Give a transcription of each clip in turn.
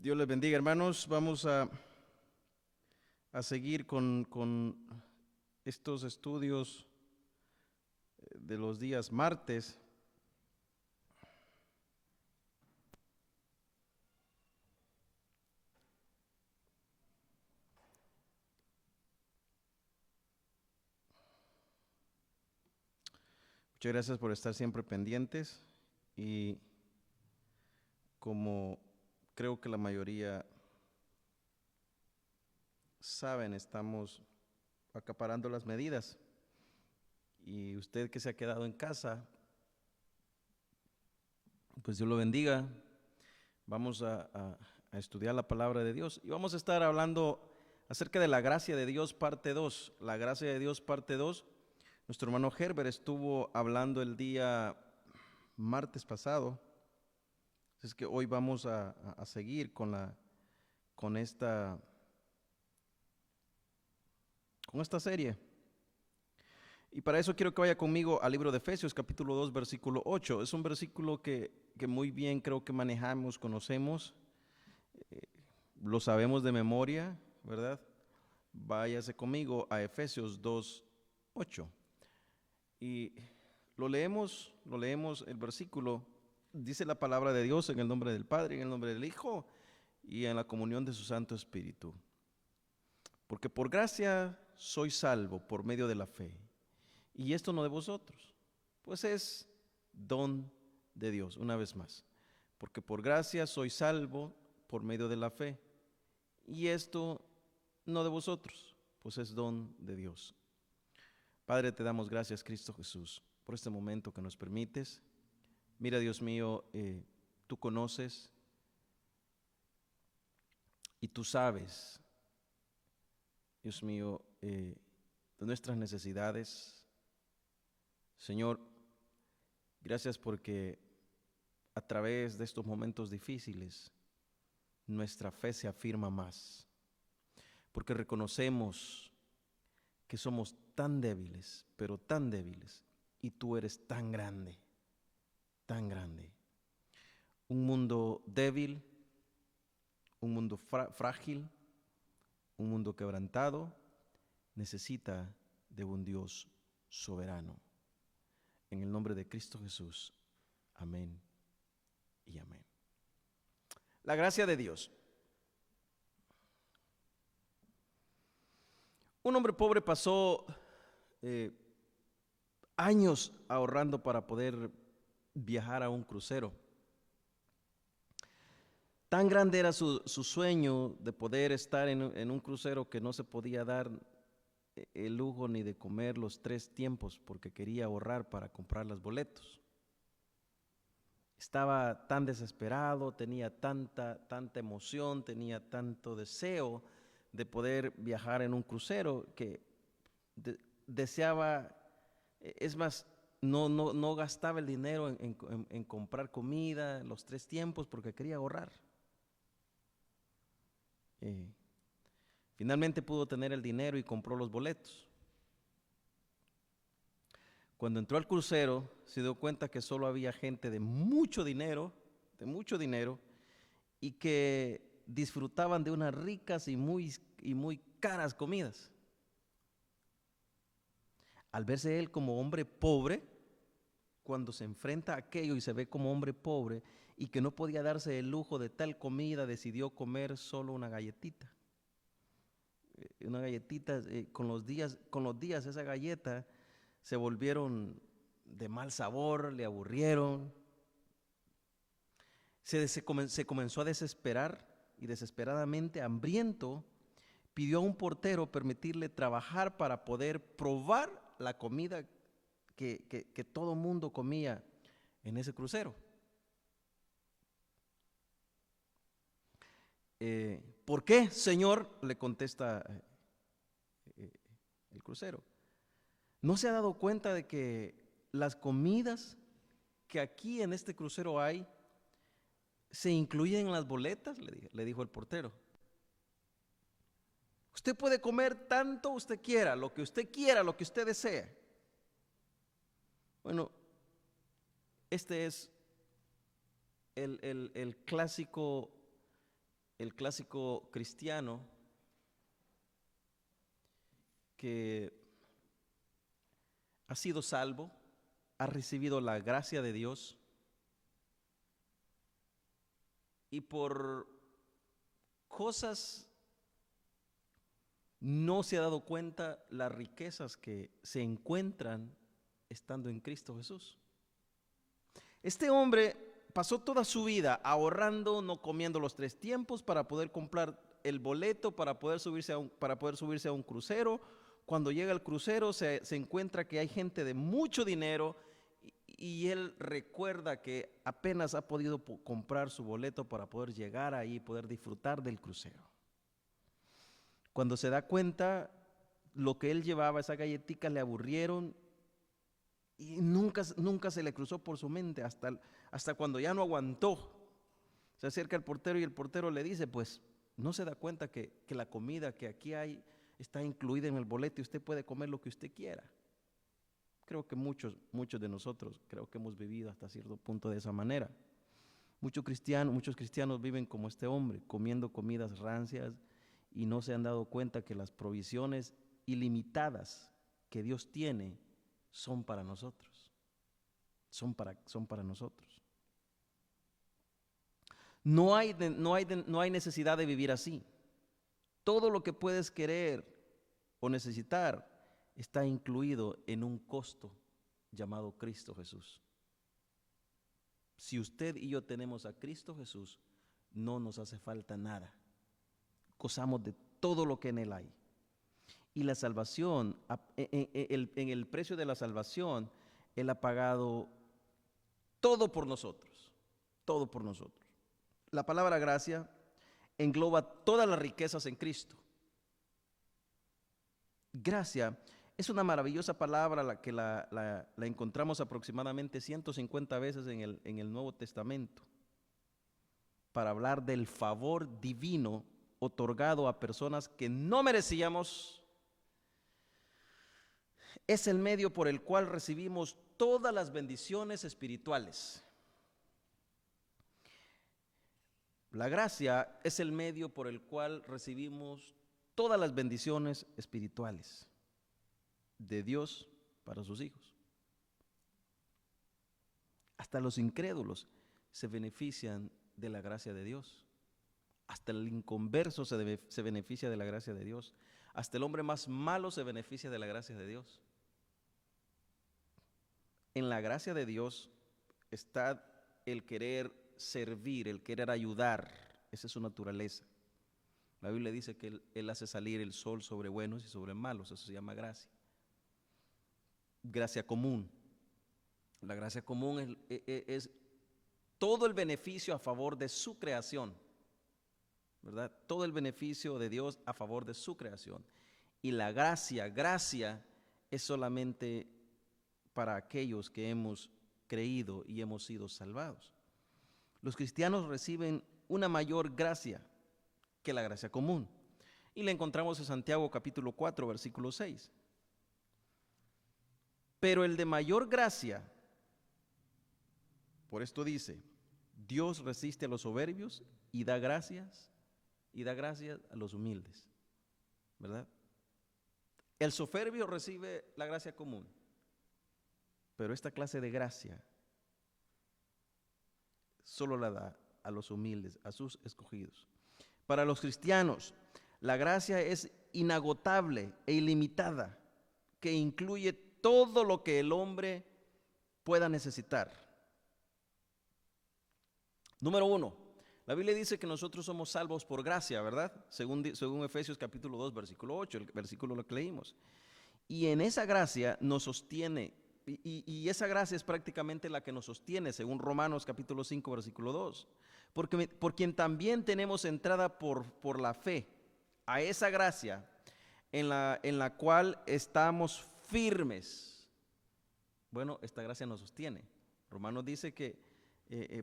Dios les bendiga, hermanos. Vamos a seguir con estos estudios de los días martes. Muchas gracias por estar siempre pendientes y como creo que la mayoría saben, estamos acaparando las medidas y usted que se ha quedado en casa, pues Dios lo bendiga. Vamos a estudiar la palabra de Dios y vamos a estar hablando acerca de la gracia de Dios parte 2. La gracia de Dios parte 2. Nuestro hermano Herbert estuvo hablando el día martes pasado. Es que hoy vamos a seguir con esta serie. Y para eso quiero que vaya conmigo al libro de Efesios, capítulo 2, versículo 8. Es un versículo que muy bien creo que manejamos, conocemos, lo sabemos de memoria, ¿verdad? Váyase conmigo a Efesios 2, 8. Y lo leemos el versículo. Dice la palabra de Dios en el nombre del Padre, en el nombre del Hijo y en la comunión de su Santo Espíritu. Porque por gracia soy salvo por medio de la fe. Y esto no de vosotros, pues es don de Dios, una vez más. Porque por gracia soy salvo por medio de la fe. Y esto no de vosotros, pues es don de Dios. Padre, te damos gracias, Cristo Jesús, por este momento que nos permites. Mira, Dios mío, tú conoces y tú sabes, Dios mío, de nuestras necesidades. Señor, gracias porque a través de estos momentos difíciles nuestra fe se afirma más, porque reconocemos que somos tan débiles, pero tan débiles, y tú eres tan grande, tan grande. Un mundo débil, un mundo frágil, un mundo quebrantado, necesita de un Dios soberano. En el nombre de Cristo Jesús, amén y amén. La gracia de Dios. Un hombre pobre pasó años ahorrando para poder viajar a un crucero. Tan grande era su sueño de poder estar en un crucero que no se podía dar el lujo ni de comer los 3 tiempos porque quería ahorrar para comprar los boletos. Estaba tan desesperado, tenía tanta emoción, tenía tanto deseo de poder viajar en un crucero que deseaba, es más, no gastaba el dinero en comprar comida los 3 tiempos porque quería ahorrar. Finalmente pudo tener el dinero y compró los boletos. Cuando entró al crucero, se dio cuenta que solo había gente de mucho dinero, y que disfrutaban de unas ricas y muy caras comidas. Al verse él como hombre pobre, cuando se enfrenta a aquello y se ve como hombre pobre y que no podía darse el lujo de tal comida, decidió comer solo una galletita. Una galletita, con los días esa galleta se volvieron de mal sabor, le aburrieron. Se comenzó a desesperar y desesperadamente, hambriento, pidió a un portero permitirle trabajar para poder probar la comida que todo mundo comía en ese crucero. ¿Por qué, Señor? Le contesta el crucero. ¿No se ha dado cuenta de que las comidas que aquí en este crucero hay se incluyen en las boletas? Le dijo el portero. Usted puede comer tanto usted quiera, lo que usted desee. Bueno, este es el clásico el clásico cristiano que ha sido salvo, ha recibido la gracia de Dios y por cosas no se ha dado cuenta las riquezas que se encuentran estando en Cristo Jesús. Este hombre pasó toda su vida ahorrando, no comiendo los 3 tiempos para poder comprar el boleto, para poder subirse a un crucero. Cuando llega al crucero se encuentra que hay gente de mucho dinero y él recuerda que apenas ha podido comprar su boleto para poder llegar ahí y poder disfrutar del crucero. Cuando se da cuenta, lo que él llevaba, esas galletitas, le aburrieron y nunca se le cruzó por su mente hasta cuando ya no aguantó. Se acerca al portero y el portero le dice, pues no se da cuenta que la comida que aquí hay está incluida en el boleto y usted puede comer lo que usted quiera. Creo que muchos de nosotros creo que hemos vivido hasta cierto punto de esa manera. Muchos cristianos viven como este hombre, comiendo comidas rancias y no se han dado cuenta que las provisiones ilimitadas que Dios tiene son para nosotros. Son para nosotros. No hay necesidad de vivir así. Todo lo que puedes querer o necesitar está incluido en un costo llamado Cristo Jesús. Si usted y yo tenemos a Cristo Jesús, no nos hace falta nada. Gozamos de todo lo que en Él hay. Y la salvación, en el precio de la salvación, Él ha pagado todo por nosotros. Todo por nosotros. La palabra gracia engloba todas las riquezas en Cristo. Gracia es una maravillosa palabra que la encontramos aproximadamente 150 veces en el Nuevo Testamento para hablar del favor divino otorgado a personas que no merecíamos. Es el medio por el cual recibimos todas las bendiciones espirituales. La gracia es el medio por el cual recibimos todas las bendiciones espirituales de Dios para sus hijos. Hasta los incrédulos se benefician de la gracia de Dios. Hasta el inconverso se beneficia de la gracia de Dios. Hasta el hombre más malo se beneficia de la gracia de Dios. En la gracia de Dios está el querer servir, el querer ayudar. Esa es su naturaleza. La Biblia dice que Él hace salir el sol sobre buenos y sobre malos. Eso se llama gracia. Gracia común. La gracia común es todo el beneficio a favor de su creación, ¿verdad? Todo el beneficio de Dios a favor de su creación. Y la gracia es solamente para aquellos que hemos creído y hemos sido salvados. Los cristianos reciben una mayor gracia que la gracia común. Y la encontramos en Santiago capítulo 4, versículo 6. Pero el de mayor gracia, por esto dice, Dios resiste a los soberbios y da gracias a los humildes, ¿verdad? El soberbio recibe la gracia común, pero esta clase de gracia solo la da a los humildes, a sus escogidos. Para los cristianos, la gracia es inagotable e ilimitada, que incluye todo lo que el hombre pueda necesitar. Número 1, la Biblia dice que nosotros somos salvos por gracia, ¿verdad? Según Efesios capítulo 2, versículo 8, el versículo que leímos. Y en esa gracia nos sostiene, y esa gracia es prácticamente la que nos sostiene, según Romanos capítulo 5, versículo 2. Por quien también tenemos entrada por la fe a esa gracia en la cual estamos firmes. Bueno, esta gracia nos sostiene. Romanos dice que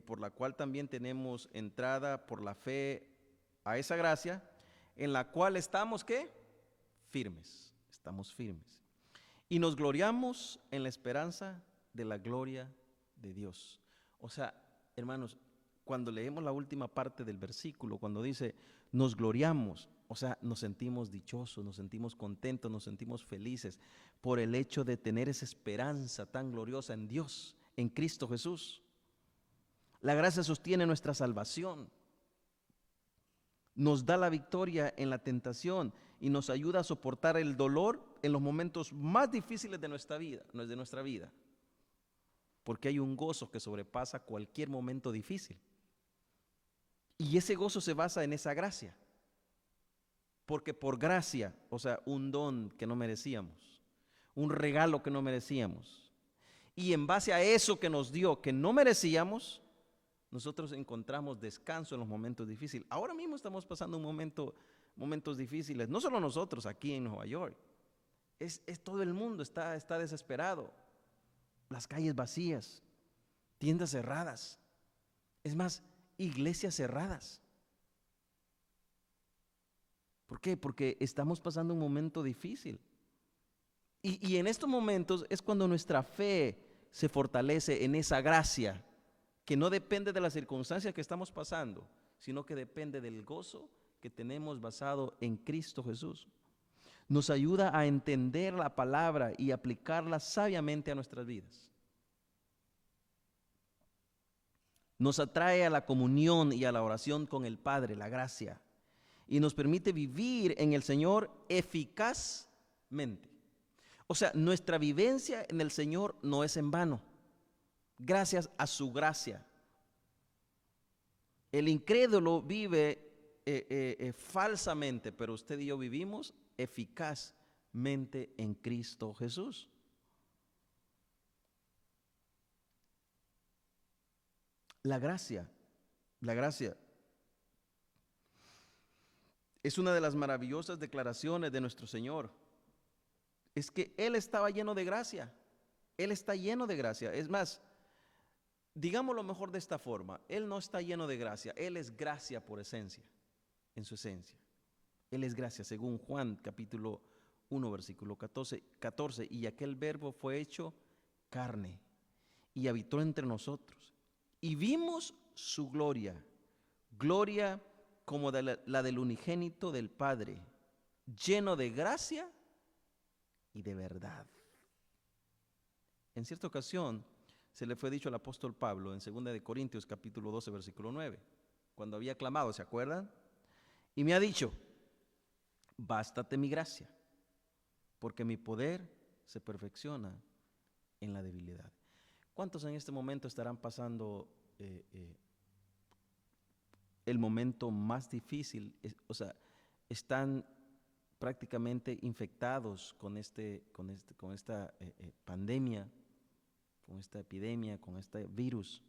por la cual también tenemos entrada por la fe a esa gracia en la cual estamos, ¿qué? Firmes. Estamos firmes. Y nos gloriamos en la esperanza de la gloria de Dios. O sea, hermanos, cuando leemos la última parte del versículo, cuando dice, nos gloriamos, o sea, nos sentimos dichosos, nos sentimos contentos, nos sentimos felices por el hecho de tener esa esperanza tan gloriosa en Dios, en Cristo Jesús. La gracia sostiene nuestra salvación, nos da la victoria en la tentación y nos ayuda a soportar el dolor en los momentos más difíciles de nuestra vida, porque hay un gozo que sobrepasa cualquier momento difícil. Y ese gozo se basa en esa gracia, porque por gracia, o sea, un don que no merecíamos, un regalo que no merecíamos, y en base a eso que nos dio, que no merecíamos, nosotros encontramos descanso en los momentos difíciles. Ahora mismo estamos pasando momentos difíciles, no solo nosotros aquí en Nueva York, es todo el mundo está desesperado, las calles vacías, tiendas cerradas, es más, iglesias cerradas. ¿Por qué? Porque estamos pasando un momento difícil. Y en estos momentos es cuando nuestra fe se fortalece en esa gracia, que no depende de las circunstancias que estamos pasando, sino que depende del gozo que tenemos basado en Cristo Jesús. Nos ayuda a entender la palabra y aplicarla sabiamente a nuestras vidas. Nos atrae a la comunión y a la oración con el Padre, la gracia, y nos permite vivir en el Señor eficazmente. O sea, nuestra vivencia en el Señor no es en vano, gracias a su gracia. El incrédulo vive falsamente, pero usted y yo vivimos eficazmente en Cristo Jesús. La gracia es una de las maravillosas declaraciones de nuestro Señor. Es que Él estaba lleno de gracia. Él está lleno de gracia. Es más, digámoslo mejor de esta forma. Él no está lleno de gracia. Él es gracia por esencia, en su esencia. Él es gracia, según Juan capítulo 1, versículo 14. Y aquel verbo fue hecho carne y habitó entre nosotros. Y vimos su gloria como la del unigénito del Padre, lleno de gracia y de verdad. En cierta ocasión se le fue dicho al apóstol Pablo en 2 de Corintios capítulo 12 versículo 9, cuando había clamado, ¿se acuerdan? Y me ha dicho, bástate mi gracia, porque mi poder se perfecciona en la debilidad. ¿Cuántos en este momento estarán pasando el momento más difícil? O sea, están prácticamente infectados con esta pandemia, con esta epidemia, con este virus,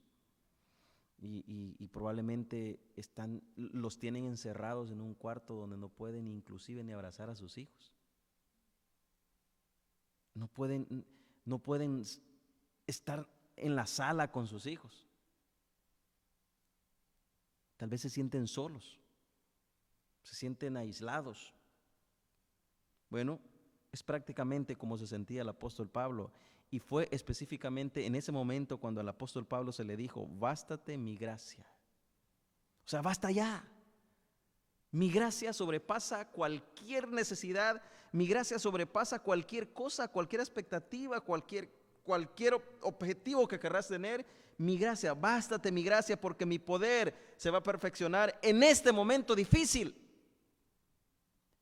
y probablemente los tienen encerrados en un cuarto donde no pueden inclusive ni abrazar a sus hijos. No pueden estar en la sala con sus hijos. Tal vez se sienten solos, se sienten aislados. Bueno, es prácticamente como se sentía el apóstol Pablo, y fue específicamente en ese momento cuando al apóstol Pablo se le dijo, bástate mi gracia. O sea, basta ya. Mi gracia sobrepasa cualquier necesidad, mi gracia sobrepasa cualquier cosa, cualquier expectativa, cualquier objetivo que querrás tener. Mi gracia, bástate mi gracia, porque mi poder se va a perfeccionar en este momento difícil.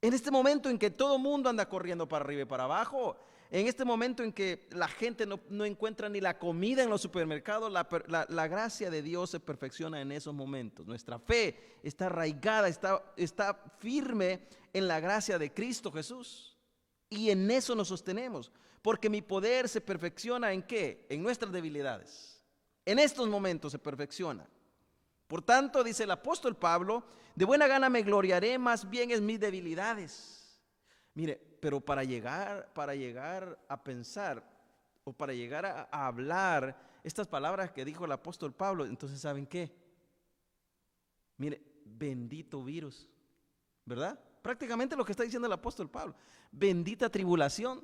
En este momento en que todo el mundo anda corriendo para arriba y para abajo, en este momento en que la gente no encuentra ni la comida en los supermercados, la gracia de Dios se perfecciona en esos momentos. Nuestra fe está arraigada, está firme en la gracia de Cristo Jesús. Y en eso nos sostenemos, porque mi poder se perfecciona ¿en qué? En nuestras debilidades. En estos momentos se perfecciona. Por tanto, dice el apóstol Pablo, de buena gana me gloriaré más bien en mis debilidades. Mire, pero para llegar a pensar o para llegar a hablar estas palabras que dijo el apóstol Pablo, entonces ¿saben qué? Mire, bendito virus, ¿verdad? Prácticamente lo que está diciendo el apóstol Pablo, bendita tribulación.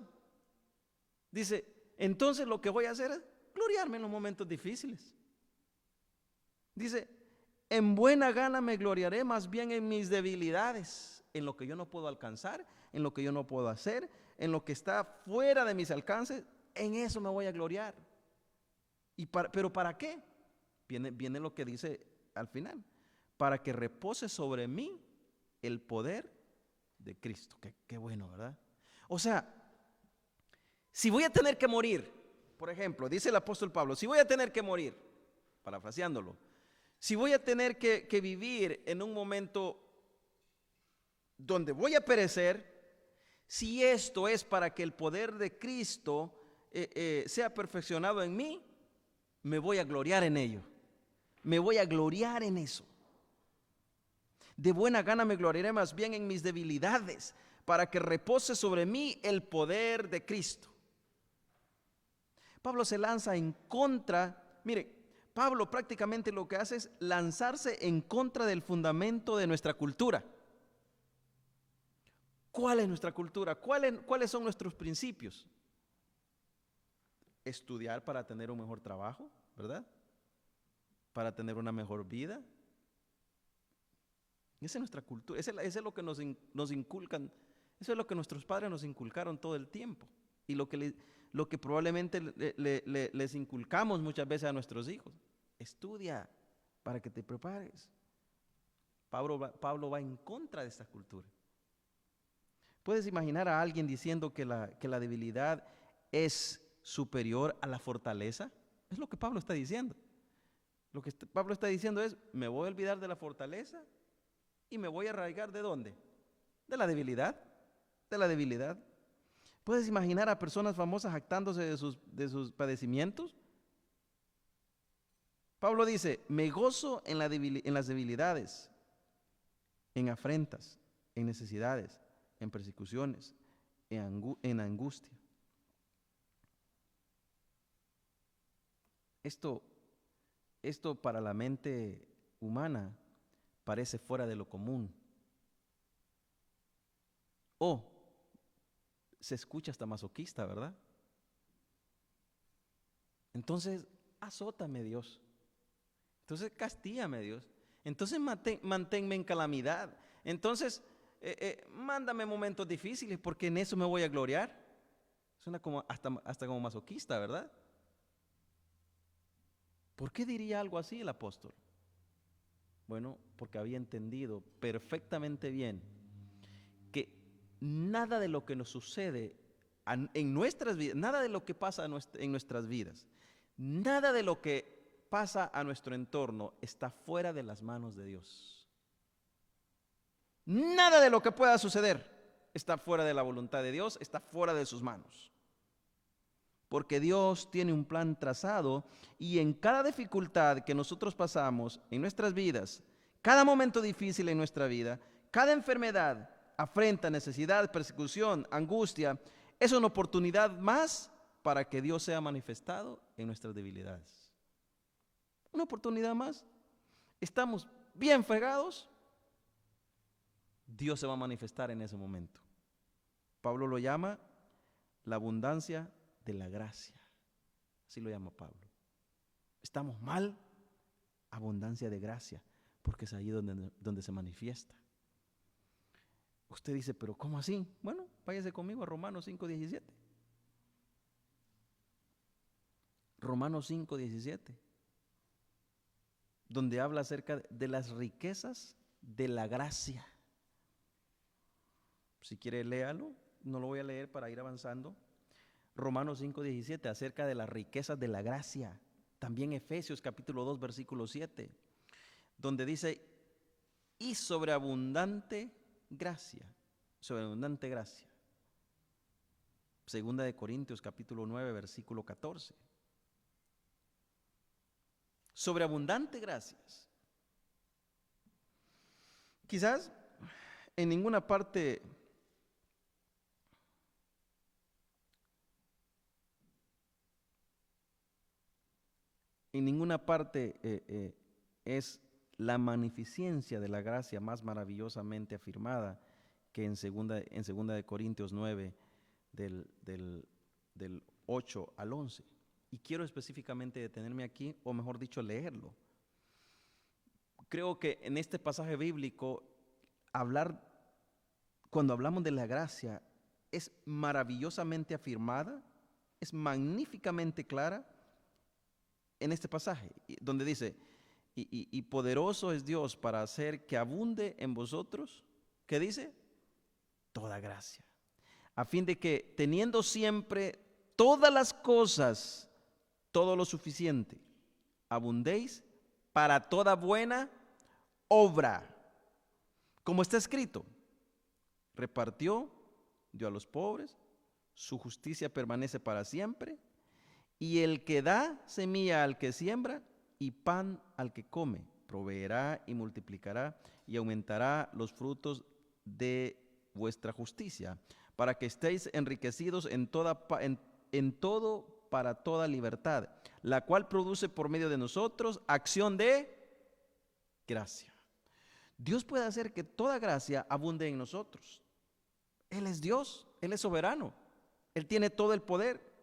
Dice, entonces lo que voy a hacer es gloriarme en los momentos difíciles. Dice, en buena gana me gloriaré más bien en mis debilidades, en lo que yo no puedo alcanzar, en lo que yo no puedo hacer, en lo que está fuera de mis alcances, en eso me voy a gloriar. ¿Pero para qué? Viene lo que dice al final, para que repose sobre mí el poder de Cristo. Qué bueno, ¿verdad? O sea, si voy a tener que morir, por ejemplo, dice el apóstol Pablo, si voy a tener que morir, parafraseándolo, si voy a tener que vivir en un momento donde voy a perecer, si esto es para que el poder de Cristo sea perfeccionado en mí, me voy a gloriar en ello. Me voy a gloriar en eso. De buena gana me gloriaré más bien en mis debilidades, para que repose sobre mí el poder de Cristo. Pablo se lanza en contra. Mire, Pablo prácticamente lo que hace es lanzarse en contra del fundamento de nuestra cultura. ¿Cuál es nuestra cultura? ¿Cuáles son nuestros principios? Estudiar para tener un mejor trabajo, ¿verdad? Para tener una mejor vida. Esa es nuestra cultura, eso es lo que nos inculcan, eso es lo que nuestros padres nos inculcaron todo el tiempo y lo que probablemente les inculcamos muchas veces a nuestros hijos. Estudia para que te prepares. Pablo va en contra de esta cultura. ¿Puedes imaginar a alguien diciendo que la debilidad es superior a la fortaleza? Es lo que Pablo está diciendo. Lo que Pablo está diciendo es, me voy a olvidar de la fortaleza y me voy a arraigar ¿de dónde? De la debilidad. De la debilidad. ¿Puedes imaginar a personas famosas jactándose de sus padecimientos? Pablo dice, me gozo en las debilidades, en afrentas, en necesidades, en persecuciones, en angustia. Esto para la mente humana parece fuera de lo común. O se escucha hasta masoquista, ¿verdad? Entonces, azótame Dios. Entonces, castígame Dios. Entonces, manténme en calamidad. Entonces, mándame momentos difíciles porque en eso me voy a gloriar. Suena como hasta como masoquista, ¿verdad? ¿Por qué diría algo así el apóstol? Bueno, porque había entendido perfectamente bien que nada de lo que nos sucede en nuestras vidas, nada de lo que pasa en nuestras vidas, nada de lo que pasa a nuestro entorno está fuera de las manos de Dios. Nada de lo que pueda suceder está fuera de la voluntad de Dios, está fuera de sus manos. Porque Dios tiene un plan trazado y en cada dificultad que nosotros pasamos en nuestras vidas, cada momento difícil en nuestra vida, cada enfermedad, afrenta, necesidad, persecución, angustia, es una oportunidad más para que Dios sea manifestado en nuestras debilidades. Una oportunidad más. Estamos bien fregados, Dios se va a manifestar en ese momento. Pablo lo llama la abundancia de la gracia. Así lo llama Pablo. Estamos mal, abundancia de gracia, porque es ahí donde se manifiesta. Usted dice, pero ¿cómo así? Bueno, váyase conmigo a Romanos 5:17. Romanos 5:17, donde habla acerca de las riquezas de la gracia. Si quiere, léalo. No lo voy a leer para ir avanzando. Romanos 5:17, acerca de las riquezas de la gracia. También Efesios capítulo 2, versículo 7, donde dice, y sobreabundante gracia. Sobreabundante gracia. Segunda de Corintios capítulo 9, versículo 14. Sobreabundante gracias. Quizás en ninguna parte es la magnificencia de la gracia más maravillosamente afirmada que en segunda de Corintios 9 del 8 al 11. Y quiero específicamente detenerme aquí, o mejor dicho, leerlo. creo que en este pasaje bíblico, cuando hablamos de la gracia, es maravillosamente afirmada, es magníficamente clara en este pasaje, donde dice, y poderoso es Dios para hacer que abunde en vosotros, ¿qué dice? Toda gracia, a fin de que teniendo siempre todas las cosas, todo lo suficiente, abundéis para toda buena obra. Como está escrito, repartió, dio a los pobres, su justicia permanece para siempre, y el que da semilla al que siembra y pan al que come, proveerá y multiplicará y aumentará los frutos de vuestra justicia, para que estéis enriquecidos en todo para toda libertad, la cual produce por medio de nosotros acción de gracia. Dios puede hacer que toda gracia abunde en nosotros. Él es Dios, Él es soberano, Él tiene todo el poder.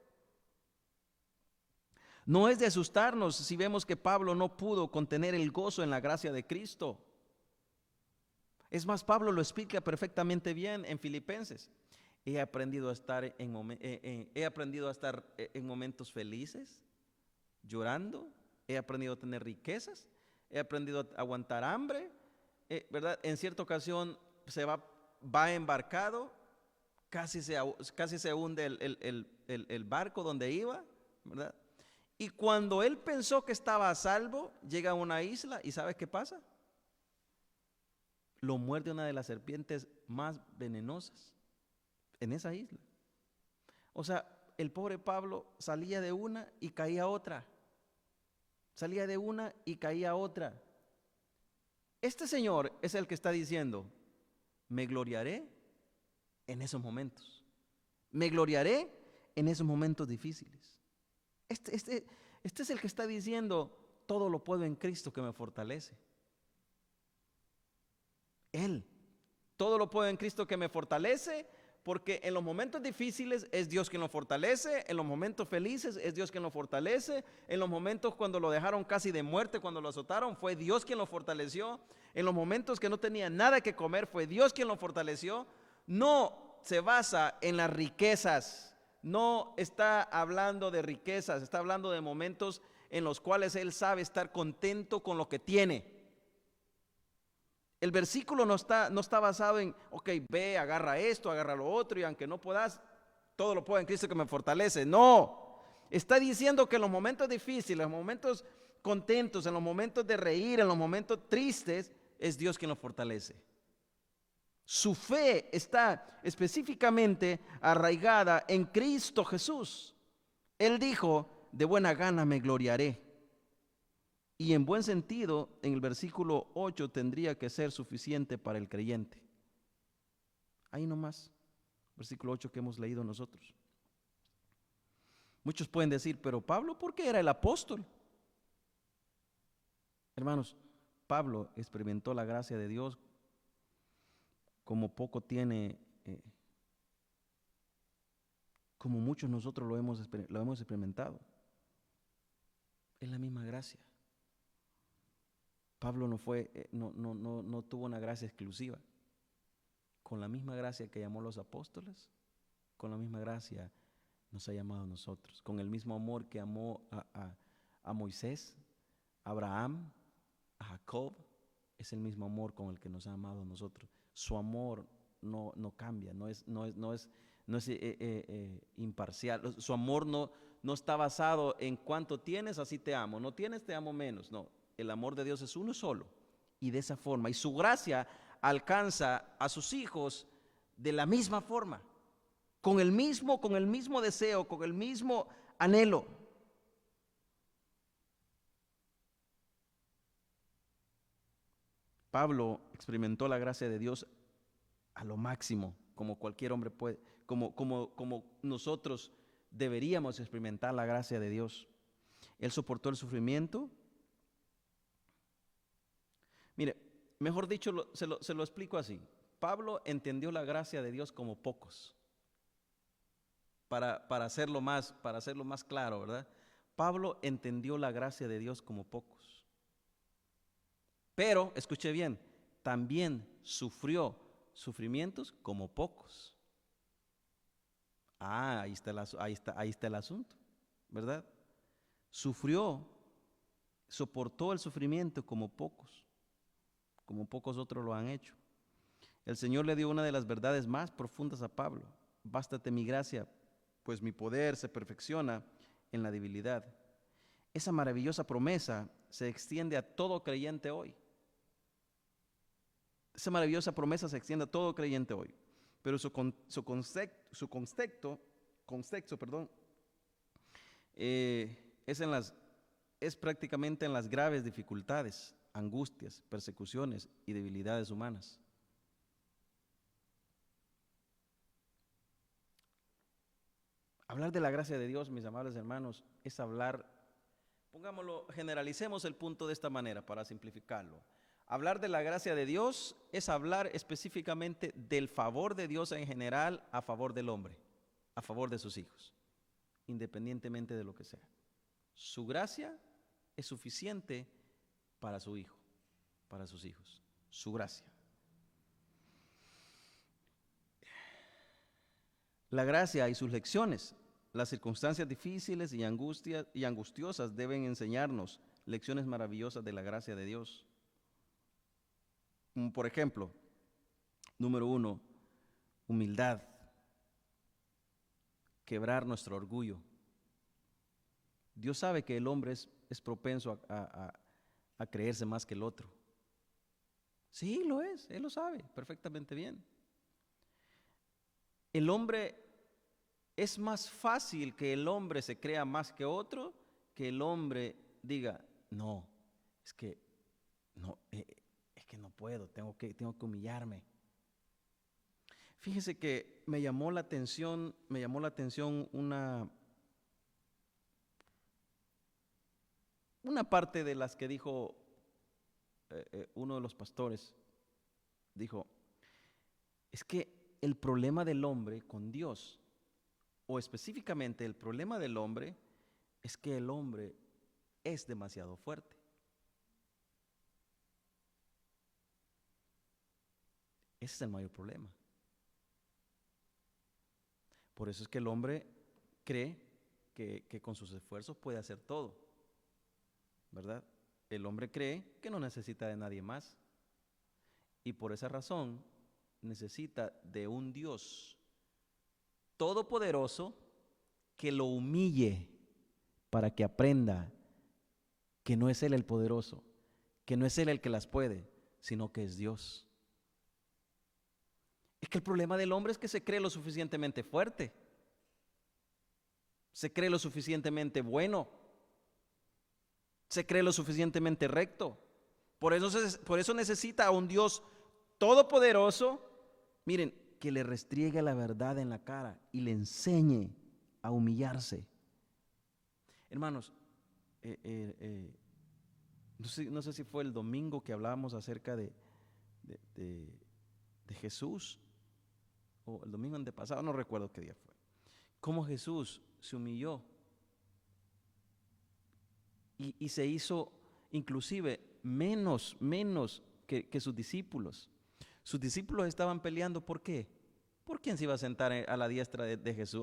No es de asustarnos si vemos que Pablo no pudo contener el gozo en la gracia de Cristo. Es más, Pablo lo explica perfectamente bien en Filipenses. He aprendido a estar en momentos felices, llorando. He aprendido a tener riquezas. He aprendido a aguantar hambre. ¿Verdad? En cierta ocasión va embarcado, casi se hunde el barco donde iba, ¿verdad? Y cuando él pensó que estaba a salvo, llega a una isla y ¿sabe qué pasa? Lo muerde una de las serpientes más venenosas en esa isla. O sea, el pobre Pablo salía de una y caía otra. Salía de una y caía otra. Este Señor es el que está diciendo, me gloriaré en esos momentos. Me gloriaré en esos momentos difíciles. Este es el que está diciendo, todo lo puedo en Cristo que me fortalece. Él, todo lo puedo en Cristo que me fortalece, porque en los momentos difíciles es Dios quien lo fortalece, en los momentos felices es Dios quien lo fortalece, en los momentos cuando lo dejaron casi de muerte, cuando lo azotaron, fue Dios quien lo fortaleció, en los momentos que no tenía nada que comer, fue Dios quien lo fortaleció. No se basa en las riquezas. No está hablando de riquezas, está hablando de momentos en los cuales él sabe estar contento con lo que tiene. El versículo no está basado en, ok, ve, agarra esto, agarra lo otro, y aunque no puedas, todo lo puedo en Cristo que me fortalece. No, está diciendo que en los momentos difíciles, en los momentos contentos, en los momentos de reír, en los momentos tristes, es Dios quien lo fortalece. Su fe está específicamente arraigada en Cristo Jesús. Él dijo, de buena gana me gloriaré. Y en buen sentido, en el versículo 8 tendría que ser suficiente para el creyente. Ahí nomás, versículo 8 que hemos leído nosotros. Muchos pueden decir, pero Pablo, ¿por qué era el apóstol? Hermanos, Pablo experimentó la gracia de Dios como poco tiene, como muchos nosotros lo hemos experimentado. Es la misma gracia. Pablo no tuvo una gracia exclusiva. Con la misma gracia que llamó a los apóstoles, con la misma gracia nos ha llamado a nosotros. Con el mismo amor que amó a Moisés, a Abraham, a Jacob, es el mismo amor con el que nos ha amado a nosotros. Su amor no cambia, no es imparcial. Su amor no está basado en cuánto tienes, así te amo. No tienes, te amo menos. No, el amor de Dios es uno solo. Y de esa forma, y su gracia alcanza a sus hijos de la misma forma, con el mismo deseo, con el mismo anhelo. Pablo experimentó la gracia de Dios a lo máximo, como cualquier hombre puede, como nosotros deberíamos experimentar la gracia de Dios. Él soportó el sufrimiento. Mire, mejor dicho, se lo explico así. Pablo entendió la gracia de Dios como pocos. Para hacerlo más claro, ¿verdad? Pablo entendió la gracia de Dios como pocos. Pero, escuche bien, también sufrió sufrimientos como pocos. Ahí está el asunto, ¿verdad? Soportó el sufrimiento como pocos otros lo han hecho. El Señor le dio una de las verdades más profundas a Pablo. Bástate mi gracia, pues mi poder se perfecciona en la debilidad. Esa maravillosa promesa se extiende a todo creyente hoy. Esa maravillosa promesa se extiende a todo creyente hoy. Pero su contexto, es prácticamente en las graves dificultades, angustias, persecuciones y debilidades humanas. Hablar de la gracia de Dios, mis amables hermanos, es hablar, generalicemos el punto de esta manera para simplificarlo. Hablar de la gracia de Dios es hablar específicamente del favor de Dios en general a favor del hombre, a favor de sus hijos, independientemente de lo que sea. Su gracia es suficiente para su hijo, para sus hijos. Su gracia. La gracia y sus lecciones, las circunstancias difíciles y angustiosas deben enseñarnos lecciones maravillosas de la gracia de Dios. Por ejemplo, número 1, humildad, quebrar nuestro orgullo. Dios sabe que el hombre es propenso a creerse más que el otro. Sí, lo es, Él lo sabe perfectamente bien. Es más fácil que el hombre se crea más que otro, que el hombre diga, no, es que no puedo, tengo que humillarme. Fíjese que me llamó la atención una parte de las que dijo uno de los pastores. Dijo, es que el problema del hombre con Dios, o específicamente el problema del hombre, es que el hombre es demasiado fuerte. Ese es el mayor problema. Por eso es que el hombre cree que con sus esfuerzos puede hacer todo, ¿verdad? El hombre cree que no necesita de nadie más. Y por esa razón necesita de un Dios todopoderoso que lo humille para que aprenda que no es Él el poderoso, que no es Él el que las puede, sino que es Dios. Es que el problema del hombre es que se cree lo suficientemente fuerte, se cree lo suficientemente bueno, se cree lo suficientemente recto. Por eso necesita a un Dios todopoderoso, miren, que le restriegue la verdad en la cara y le enseñe a humillarse. Hermanos, no sé si fue el domingo que hablábamos acerca de Jesús, o el domingo antepasado, no recuerdo qué día fue. Cómo Jesús se humilló y se hizo inclusive menos que sus discípulos. Sus discípulos estaban peleando, ¿por qué? ¿Por quién se iba a sentar a la diestra de Jesús,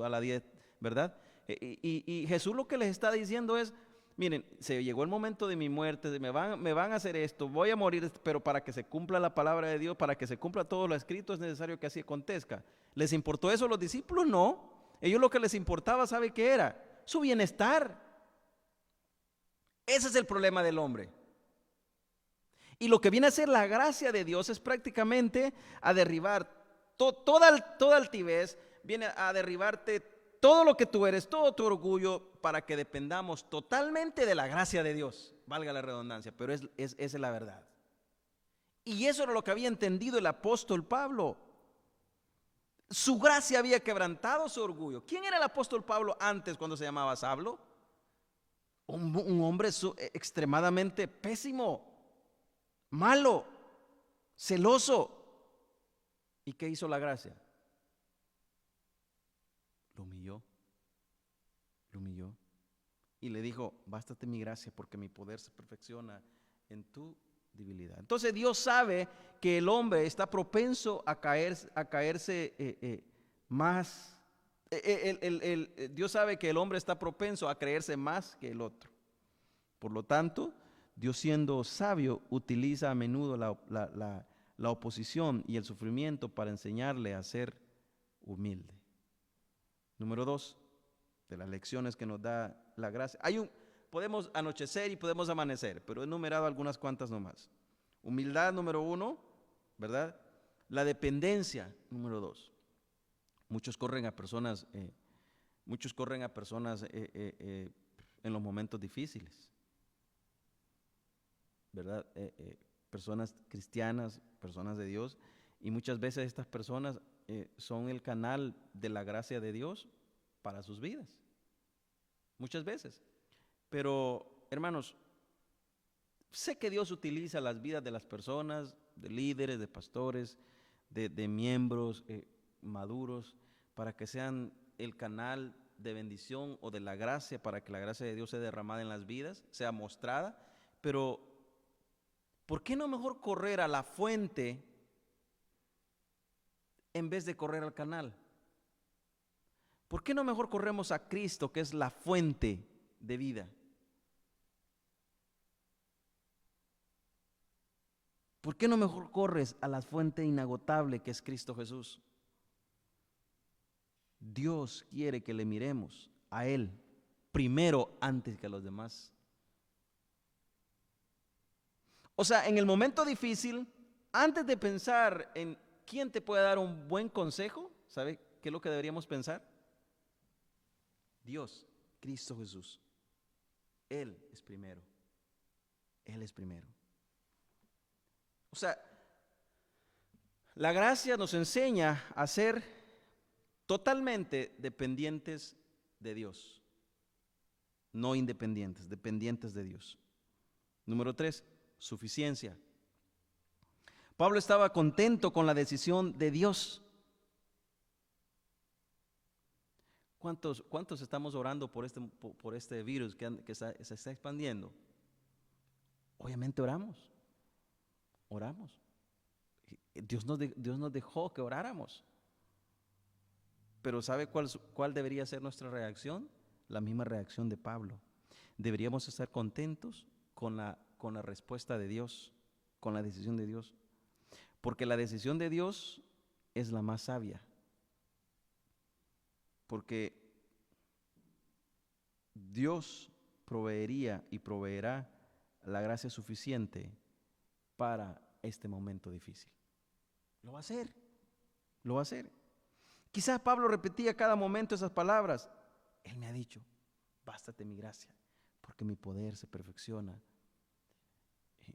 ¿verdad? Y Jesús lo que les está diciendo es, miren, se llegó el momento de mi muerte, me van a hacer esto, voy a morir, pero para que se cumpla la palabra de Dios, para que se cumpla todo lo escrito, es necesario que así acontezca. ¿Les importó eso a los discípulos? No. Ellos lo que les importaba, ¿sabe qué era? Su bienestar. Ese es el problema del hombre. Y lo que viene a ser la gracia de Dios es prácticamente a derribar toda altivez, viene a derribarte todo lo que tú eres, todo tu orgullo, para que dependamos totalmente de la gracia de Dios, valga la redundancia, pero esa es la verdad. Y eso era lo que había entendido el apóstol Pablo. Su gracia había quebrantado su orgullo. ¿Quién era el apóstol Pablo antes, cuando se llamaba Saulo? Un hombre extremadamente pésimo, malo, celoso. ¿Y qué hizo la gracia? Lo humilló. Y le dijo, bástate mi gracia, porque mi poder se perfecciona en tu debilidad. Entonces Dios sabe que el hombre está propenso a caerse más. Dios sabe que el hombre está propenso a creerse más que el otro. Por lo tanto, Dios, siendo sabio, utiliza a menudo la oposición y el sufrimiento para enseñarle a ser humilde. Número 2, de las lecciones que nos da la gracia. Podemos anochecer y podemos amanecer, pero he enumerado algunas cuantas nomás. Humildad, número 1, ¿verdad? La dependencia, número 2. Muchos corren a personas en los momentos difíciles, ¿verdad? Personas cristianas, personas de Dios, y muchas veces estas personas son el canal de la gracia de Dios para sus vidas. Muchas veces. Pero, hermanos, sé que Dios utiliza las vidas de las personas, de líderes, de pastores, de miembros maduros, para que sean el canal de bendición o de la gracia, para que la gracia de Dios sea derramada en las vidas, sea mostrada. Pero, ¿por qué no mejor correr a la fuente en vez de correr al canal? ¿Por qué no mejor corremos a Cristo, que es la fuente de vida? ¿Por qué no mejor corres a la fuente inagotable que es Cristo Jesús? Dios quiere que le miremos a Él primero antes que a los demás. O sea, en el momento difícil, antes de pensar en quién te puede dar un buen consejo, ¿sabe qué es lo que deberíamos pensar? Dios, Cristo Jesús. Él es primero. Él es primero. O sea, la gracia nos enseña a ser totalmente dependientes de Dios. No independientes, dependientes de Dios. Número 3, suficiencia. Pablo estaba contento con la decisión de Dios. ¿Cuántos estamos orando por este virus que se está expandiendo? Obviamente oramos. Dios nos dejó que oráramos. Pero ¿sabe cuál debería ser nuestra reacción? La misma reacción de Pablo. Deberíamos estar contentos con la respuesta de Dios, con la decisión de Dios. Porque la decisión de Dios es la más sabia. Porque Dios proveería y proveerá la gracia suficiente para este momento difícil. Lo va a hacer, lo va a hacer. Quizás Pablo repetía cada momento esas palabras. Él me ha dicho, bástate mi gracia, porque mi poder se perfecciona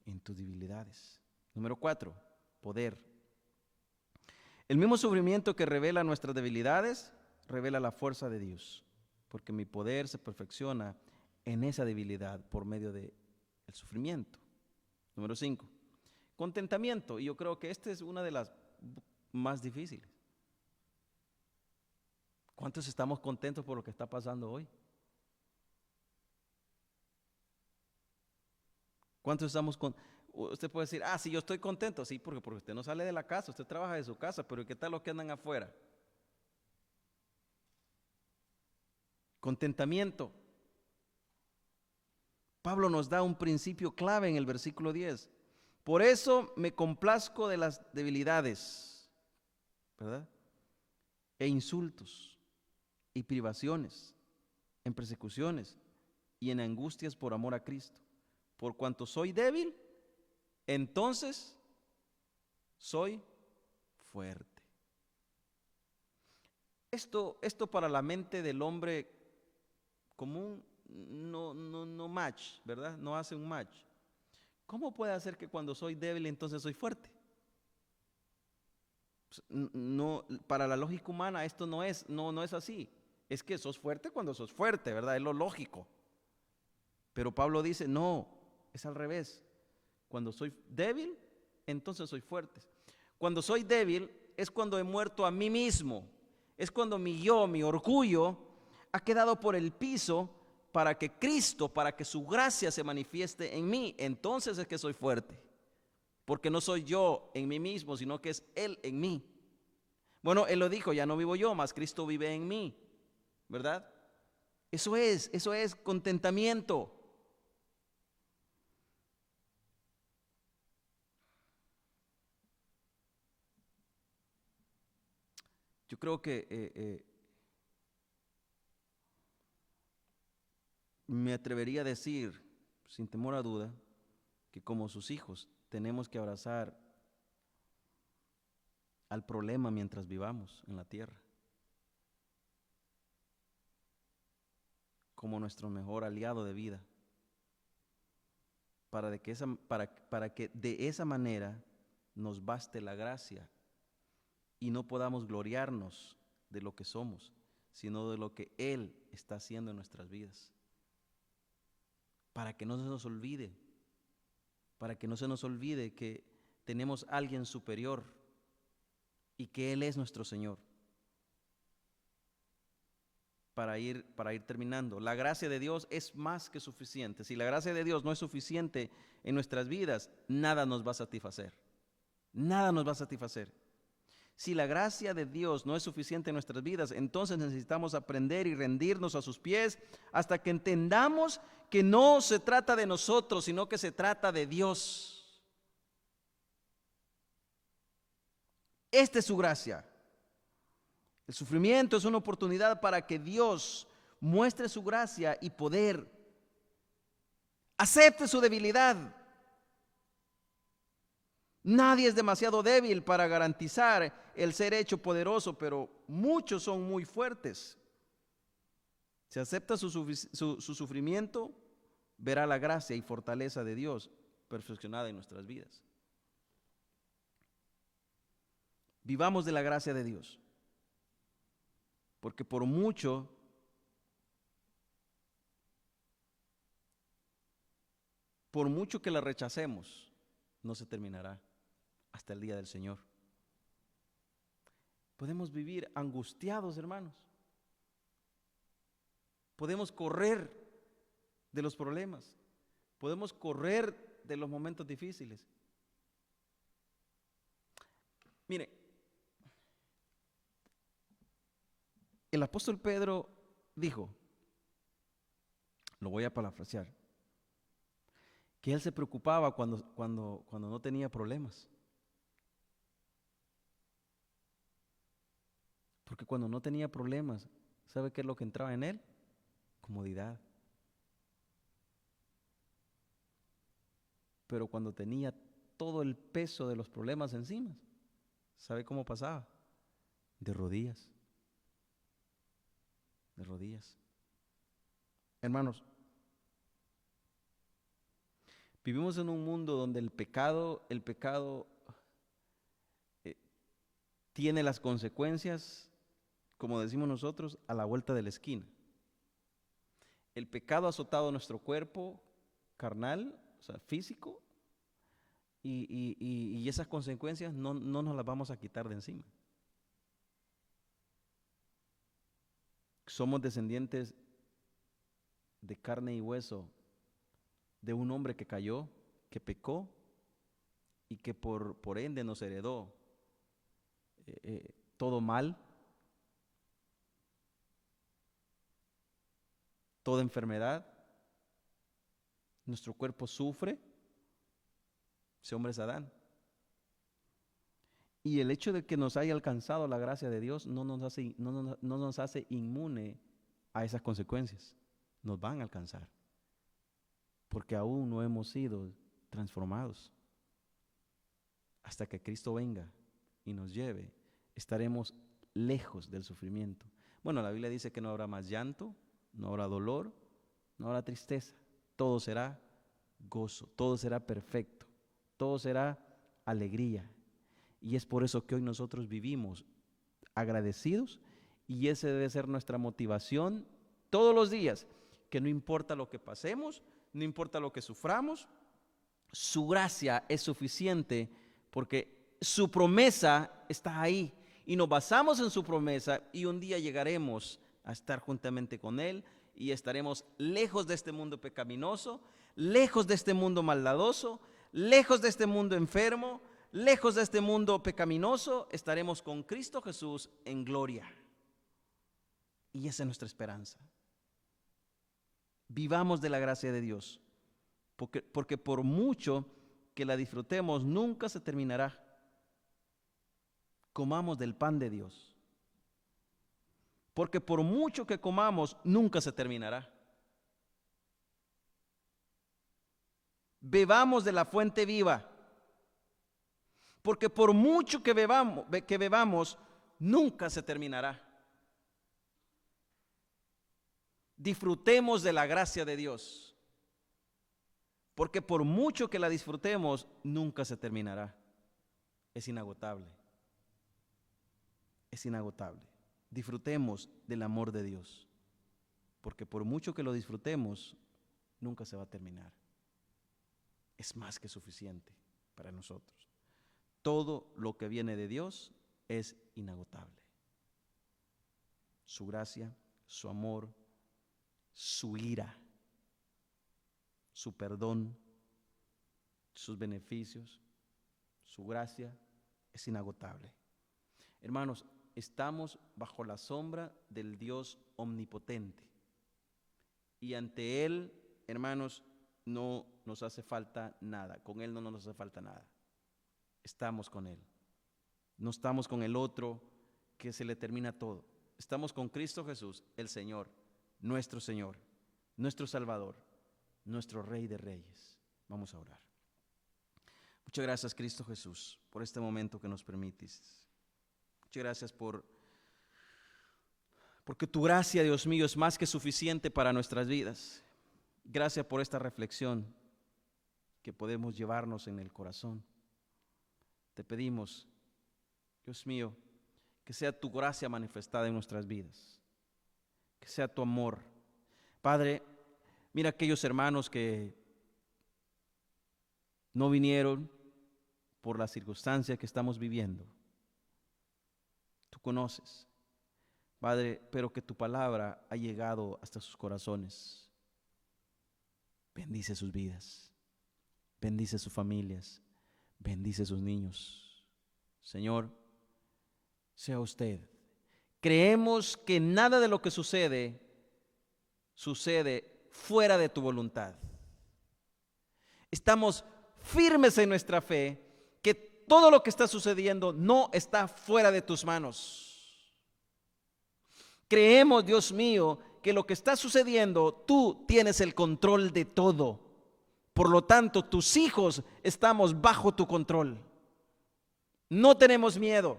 en tus debilidades. Número 4, poder. El mismo sufrimiento que revela nuestras debilidades, revela la fuerza de Dios, porque mi poder se perfecciona en esa debilidad por medio del sufrimiento. Número 5, contentamiento, y yo creo que esta es una de las más difíciles. ¿Cuántos estamos contentos por lo que está pasando hoy? ¿Cuántos estamos Usted puede decir, sí, yo estoy contento. Sí, porque usted no sale de la casa, usted trabaja de su casa, pero ¿qué tal los que andan afuera? Contentamiento. Pablo nos da un principio clave en el versículo 10. Por eso me complazco de las debilidades, ¿verdad? E insultos y privaciones, en persecuciones y en angustias por amor a Cristo. Por cuanto soy débil, entonces soy fuerte. Esto para la mente del hombre común no match, ¿verdad? No hace un match. ¿Cómo puede hacer que cuando soy débil entonces soy fuerte? No, para la lógica humana esto no es así. Es que sos fuerte cuando sos fuerte, ¿verdad? Es lo lógico. Pero Pablo dice, no, es al revés. Cuando soy débil, entonces soy fuerte. Cuando soy débil es cuando he muerto a mí mismo. Es cuando mi orgullo, ha quedado por el piso para que Cristo, para que su gracia se manifieste en mí. Entonces es que soy fuerte. porque no soy yo en mí mismo, sino que es Él en mí. Bueno, Él lo dijo, ya no vivo yo, mas Cristo vive en mí, ¿verdad? Eso es contentamiento. Yo creo que me atrevería a decir, sin temor a duda, que como sus hijos tenemos que abrazar al problema mientras vivamos en la tierra, como nuestro mejor aliado de vida, para que de esa manera nos baste la gracia y no podamos gloriarnos de lo que somos, sino de lo que Él está haciendo en nuestras vidas. Para que no se nos olvide, que tenemos a alguien superior y que Él es nuestro Señor. Para ir terminando, la gracia de Dios es más que suficiente. Si la gracia de Dios no es suficiente en nuestras vidas, nada nos va a satisfacer. Nada nos va a satisfacer. Si la gracia de Dios no es suficiente en nuestras vidas, entonces necesitamos aprender y rendirnos a sus pies hasta que entendamos que no se trata de nosotros, sino que se trata de Dios. Esta es su gracia. El sufrimiento es una oportunidad para que Dios muestre su gracia y poder. Acepte su debilidad. Nadie es demasiado débil para garantizar el ser hecho poderoso, pero muchos son muy fuertes. Si acepta su sufrimiento, verá la gracia y fortaleza de Dios perfeccionada en nuestras vidas. Vivamos de la gracia de Dios, porque por mucho que la rechacemos, no se terminará hasta el día del Señor. Podemos vivir angustiados, hermanos. Podemos correr de los problemas. Podemos correr de los momentos difíciles. Mire, el apóstol Pedro dijo, lo voy a parafrasear, que él se preocupaba cuando no tenía problemas. Porque cuando no tenía problemas, ¿sabe qué es lo que entraba en él? Comodidad. Pero cuando tenía todo el peso de los problemas encima, ¿sabe cómo pasaba? De rodillas. De rodillas. Hermanos, vivimos en un mundo donde el pecado tiene las consecuencias, como decimos nosotros, a la vuelta de la esquina. El pecado ha azotado nuestro cuerpo carnal, o sea, físico, y esas consecuencias no nos las vamos a quitar de encima. Somos descendientes de carne y hueso de un hombre que cayó, que pecó y que por ende nos heredó todo mal, toda enfermedad. Nuestro cuerpo sufre. Ese hombre es Adán. Y el hecho de que nos haya alcanzado la gracia de Dios no nos hace inmune a esas consecuencias. Nos van a alcanzar. Porque aún no hemos sido transformados. Hasta que Cristo venga y nos lleve, estaremos lejos del sufrimiento. Bueno, la Biblia dice que no habrá más llanto, no habrá dolor, no habrá tristeza. Todo será gozo, todo será perfecto, todo será alegría. Y es por eso que hoy nosotros vivimos agradecidos, y esa debe ser nuestra motivación todos los días, que no importa lo que pasemos, no importa lo que suframos, su gracia es suficiente porque su promesa está ahí y nos basamos en su promesa, y un día llegaremos a estar juntamente con Él y estaremos lejos de este mundo pecaminoso, lejos de este mundo maldadoso, lejos de este mundo enfermo, lejos de este mundo pecaminoso, estaremos con Cristo Jesús en gloria. Y esa es nuestra esperanza. Vivamos de la gracia de Dios, porque por mucho que la disfrutemos, nunca se terminará. Comamos del pan de Dios, porque por mucho que comamos, nunca se terminará. Bebamos de la fuente viva, porque por mucho que bebamos, nunca se terminará. Disfrutemos de la gracia de Dios, porque por mucho que la disfrutemos, nunca se terminará. Es inagotable. Es inagotable. Disfrutemos del amor de Dios, porque por mucho que lo disfrutemos, nunca se va a terminar. Es más que suficiente para nosotros. Todo lo que viene de Dios es inagotable. Su gracia, su amor, su ira, su perdón, sus beneficios, su gracia es inagotable. Hermanos, estamos bajo la sombra del Dios omnipotente y ante Él, hermanos, no nos hace falta nada. Con Él no nos hace falta nada. Estamos con Él. No estamos con el otro que se le termina todo. Estamos con Cristo Jesús, el Señor, nuestro Salvador, nuestro Rey de Reyes. Vamos a orar. Muchas gracias, Cristo Jesús, por este momento que nos permites. Muchas gracias porque tu gracia, Dios mío, es más que suficiente para nuestras vidas. Gracias por esta reflexión que podemos llevarnos en el corazón. Te pedimos, Dios mío, que sea tu gracia manifestada en nuestras vidas, que sea tu amor. Padre, mira aquellos hermanos que no vinieron por la circunstancia que estamos viviendo. Tú conoces, Padre, pero que tu palabra ha llegado hasta sus corazones. Bendice sus vidas, bendice sus familias, bendice sus niños. Señor, sea usted. Creemos que nada de lo que sucede fuera de tu voluntad. Estamos firmes en nuestra fe que todo lo que está sucediendo no está fuera de tus manos. Creemos, Dios mío, que lo que está sucediendo, tú tienes el control de todo. Por lo tanto, tus hijos estamos bajo tu control. No tenemos miedo,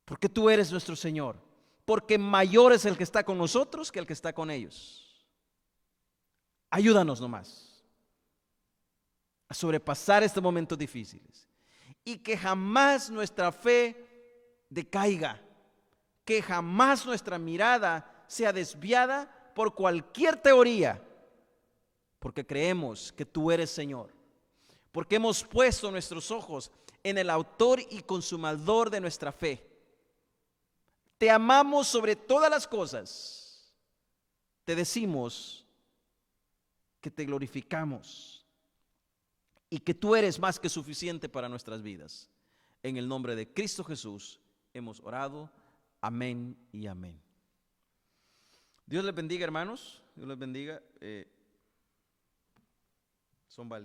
porque tú eres nuestro Señor. Porque mayor es el que está con nosotros que el que está con ellos. Ayúdanos nomás a sobrepasar estos momentos difíciles y que jamás nuestra fe decaiga, que jamás nuestra mirada sea desviada por cualquier teoría, porque creemos que tú eres Señor, porque hemos puesto nuestros ojos en el autor y consumador de nuestra fe. Te amamos sobre todas las cosas. Te decimos que te glorificamos y que tú eres más que suficiente para nuestras vidas. En el nombre de Cristo Jesús hemos orado. Amén y amén. Dios les bendiga, hermanos. Dios les bendiga. Son valientes.